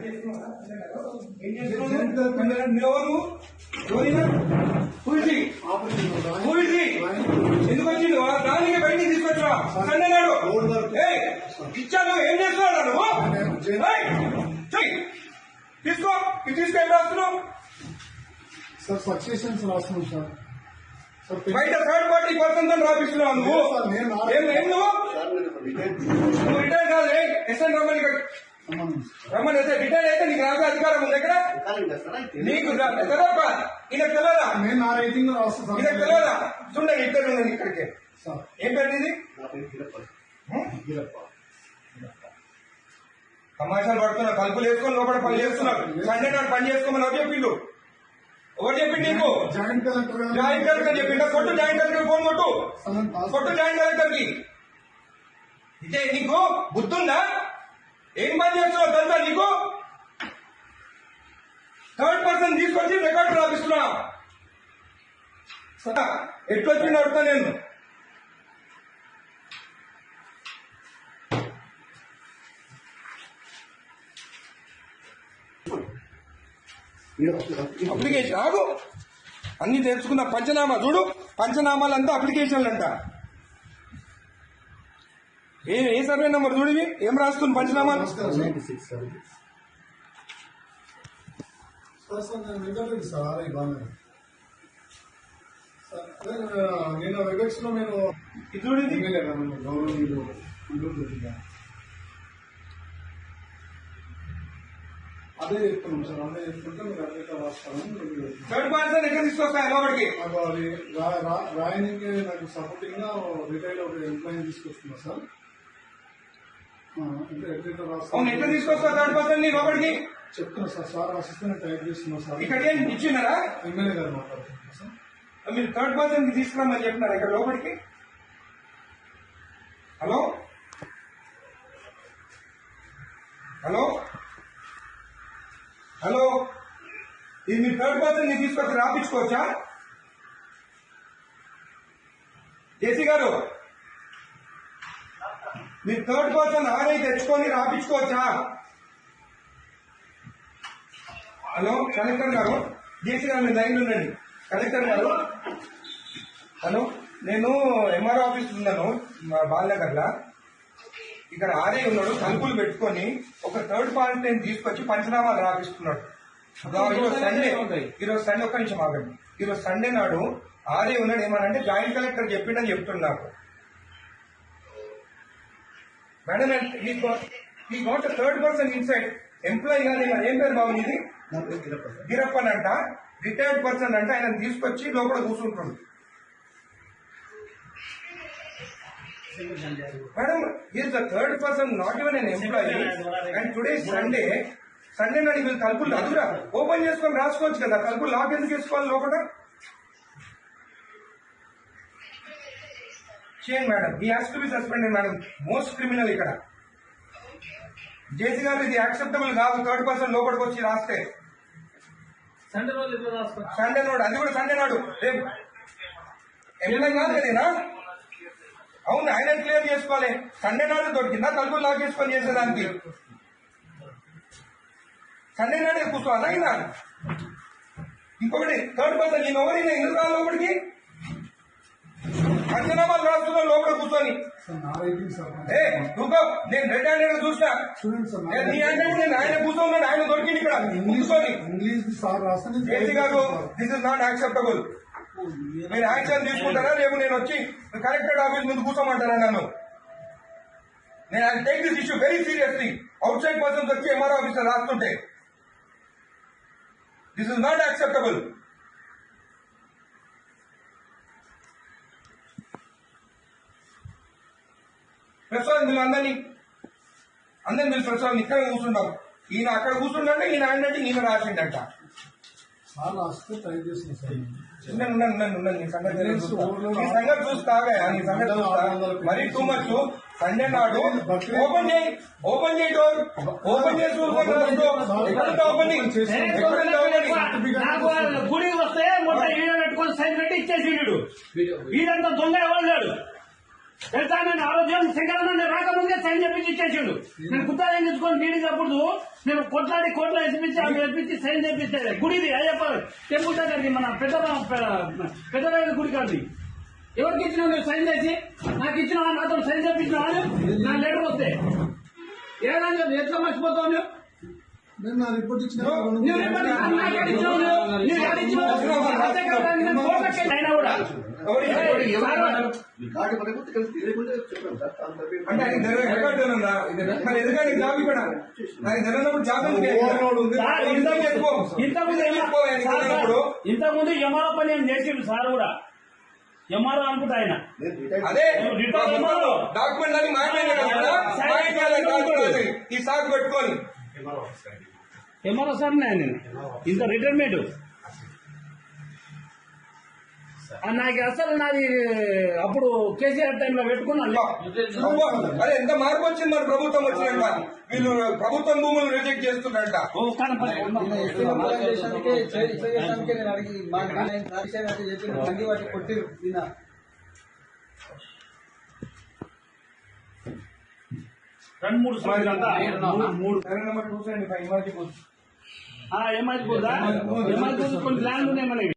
ఎందుకు వచ్చింది దానికి బయటికి తీసుకొచ్చా సండే నాడు ఇచ్చాను. ఏం చేస్తున్నాడు నువ్వు? తీసుకో తీసుకో. ఏం రాస్తున్నావు సార్? సక్సెషన్స్ రాస్తున్నాం సార్. బయట థర్డ్ పార్టీ పర్సన్ తో రాపిస్తున్నావు నువ్వు. నువ్వు రిటైర్ కాదు. ఎస్ఎన్ రమ్మని రమ్మని అయితే రిటైర్ అయితే నీకు రాసే అధికారం ఉంది. ఎక్కడ నీకు తెలియదా? ఈయనకు తెలియదా? నేను నా రైటింగ్ లో రాస్తాను. ఈయనకు తెలియదా? చూడండి ఇద్దరు ఉండండి ఇక్కడికి. ఏం పేరు ఇది? తమాషాలు పడుతున్నావు. కలుపులు వేసుకొని లోపల పని చేస్తున్నావు. సండే నాడు పని చేసుకోమని ఎవరు చెప్పిండు? ఎవరు చెప్పిండు నీకు? జాయింట్ కలెక్టర్ చెప్పిండా? కొట్టు జాయింట్ కలెక్టర్ ఫోన్ కొట్టు. జాయింట్ కలెక్టర్ కి. ఇదే నీకు బుద్ధుందా? ఏం పని చేస్తున్నావు తెలుసా నీకు? థర్డ్ పర్సన్ తీసుకొచ్చి రికార్డు రాపిస్తున్నా. ఎట్లొచ్చింది అడుగుతా నేను. అప్లికేషన్ ఆగు. అన్ని తెలుసుకున్న పంచనామా చూడు. పంచనామాలంతా అప్లికేషన్లు అంట. ఏ సర్వే నెంబర్ చూడు. ఏం రాస్తుంది పంచనామాలు? నేను వెబెక్స్ లో నేను చూడండి అదే చెప్తున్నాం సార్. అదే చెప్తుంటే మీరు అదే రాస్తాను. థర్డ్ పర్సన్ ఎక్కడ తీసుకొస్తాయి లోపలికి? రాయనికి నాకు సపోర్టింగ్ గా రిటైల్ ఒక ఎంప్లాయీ తీసుకొస్తున్నా సార్. అవును, ఎట్లా తీసుకొస్తావు థర్డ్ పర్సన్ ని లోపలికి? చెప్తున్నా సార్. సార్ అసిస్టెంట్ టైప్ చేస్తున్నా సార్. ఇక్కడికి ఏం ఇచ్చినారా? ఎమ్మెల్యే గారు మాట్లాడుతున్నా సార్. మీరు థర్డ్ పర్సన్ కి తీసుకురామని చెప్పినారా ఇక్కడ లోపలికి? హలో హలో హలో ఇది మీరు థర్డ్ పర్సన్ ని తీసుకొచ్చి రాపించుకోవచ్చా? జేసీ గారు, మీరు థర్డ్ పర్సన్ ఆర్ఐ తెచ్చుకొని రాపించుకోవచ్చా? హలో కలెక్టర్ గారు, జేసీ గారు మీరు లైన్ ఉండండి. కలెక్టర్ గారు, హలో, నేను ఎంఆర్ఓ ఆఫీస్ ఉన్నాను బాలనగర్లా. ఇక్కడ ఆర్ఐ ఉన్నాడు. తలుపులు పెట్టుకొని ఒక థర్డ్ పార్టీ తీసుకొచ్చి పంచనామాలు రాపిస్తున్నాడు. ఈరోజు సండే ఒక్క నిమిషం ఆగండి. ఈరోజు సండే నాడు ఆర్ఐ ఉన్నాడు. ఏమనంటే జాయింట్ కలెక్టర్ చెప్పిండని చెప్తున్నాడు నాకు. మేడం ఈ గోట్ థర్డ్ పర్సన్ ఇన్సైడ్ ఎంప్లాయీ గారు. ఏం పేరు బాబు ఇది? గిరప్పన్ అంట. రిటైర్డ్ పర్సన్ అంటే ఆయన తీసుకొచ్చి లోపల కూర్చుంటుంది. Madam is the third person, not even n employee. And today Sunday నాడు వీళ్ళు కలుపులు అదురా ఓపెన్ చేసుకొని రాసుకోవచ్చు కదా. కలుపులు లాక్ ఎందుకు వేసుకోవాలి లోపల? చేయండి మేడం. ఈ has to be suspended madam. Most criminal ఇక్కడ. జేసీ గారు, ఇది యాక్సెప్టబుల్ కాదు. థర్డ్ పర్సన్ లోపలికి వచ్చి రాస్తే సండే నాడు, అది కూడా సండే నాడు. రేపు ఎంప్లాయీ కాదు కదేనా? అవును, ఆయన క్లియర్ చేసుకోవాలి. సండే నాడు దొరికిందా తలుపులు లాక్ చేసుకొని చేసేదానికి? సండే నాడే కూర్చోవాలా ఆయన? ఇంకొకటి థర్డ్ పర్సన్ నేను ఎవరైనా ఎందుకు రాలి లోపలికి? పంచనామాలు రాస్తున్నావు లోపల కూర్చొని. నేను రెడ్ హ్యాండెడ్ చూసా. నీ హ్యాండెడ్ నేను ఆయన కూర్చోన్నాడు. ఆయన దొరికింది ఇక్కడ కూర్చొని. జేసీ గారు, దిస్ ఇస్ నాట్ యాక్సెప్టబుల్. మీరు యాక్షన్ తీసుకుంటారా? రేపు నేను వచ్చి కలెక్టరేట్ ఆఫీస్ ముందు కూర్చోమంటారా నన్ను? నేను I take this issue very seriously. Outside persons వచ్చి ఎంఆర్ఓ ఆఫీసర్ రాస్తుంటే this is not acceptable. Prasad మీరు అందరినీ మీరు ప్రసాద్ ఇక్కడ కూర్చుంటాం. ఈయన అక్కడ కూర్చుంటే ఈయన ఏంటంటే ఈయన రాసిండట. నీ సంగతి చూస్తాగా. నీ సంగతి చూస్తా. మరీ టూ మచ్. సండే నాడు ఓపెన్ చేయి డోర్. ఓపెన్ చేసి గుడికి వస్తే మొత్తం ఈడ పెట్టుకొని సైన్ పెట్టి ఇచ్చేసి వీడంతా దొంగ ఎవరు లేడు. తెలుసా నేను ఆ రోజు శంకరన్న రాకముందే సైన్ చెప్పించి ఇచ్చేసాడు. నేను కుత్తాలు తెచ్చుకొని నీడికి అప్పుడు నేను కొట్లాడి కోట్ల ఎత్తిపించి సైన్ చేపించాడు. గుడిది అయ్యప్ప టెంపుల్ దగ్గరికి మన పెద్దరాయల గుడి కాదు. ఎవరికి ఇచ్చినావు నువ్వు సైన్ చేసి? నాకు ఇచ్చినావా? నాతో సైన్ చేపించినావా? నా లెటర్ వస్తే ఏదైనా ఎట్లా మర్చిపోతావు నువ్వు? నేను నా రిపోర్ట్ ఇచ్చిన నువ్వు రిపోర్ట్ ఇచ్చినావు, నాకు ఏడు ఇచ్చినావు నువ్వు? నువ్వు ఏడు ఇచ్చినావు? అంతే కదా, నేను కోర్టుకి అయినా కూడా అంటే ఆయన రికార్డున్నా మరి ఎందుకంటే జాబ్ ఇక్కడ నాకు తెలియనప్పుడు జాబ్ ఇంతకుముందు ఎంఆర్ఓ పని ఏం చేసిండు సార్ కూడా. ఎంఆర్ఓ అనుకుంటా ఆయన. అదే డాక్యుమెంట్ అని మాట్లాడాలి ఈ సాగు పెట్టుకొని ఎంఆర్ఓ సార్ నేను ఇంత రిటైర్మెంట్ నాకు అసలు నాది అప్పుడు కేసీఆర్ టైంలో పెట్టుకున్నాను. అదే ఎంత మార్పు వచ్చింది మరి ప్రభుత్వం వచ్చినాక. వీళ్ళు ప్రభుత్వం భూములు రిజెక్ట్ చేస్తున్నారంట. రెండు మూడు నెంబర్ 275 ఎంఐ పోదా? ఎంఐ కొన్ని ల్యాండ్ ఉన్నాయి మనకి.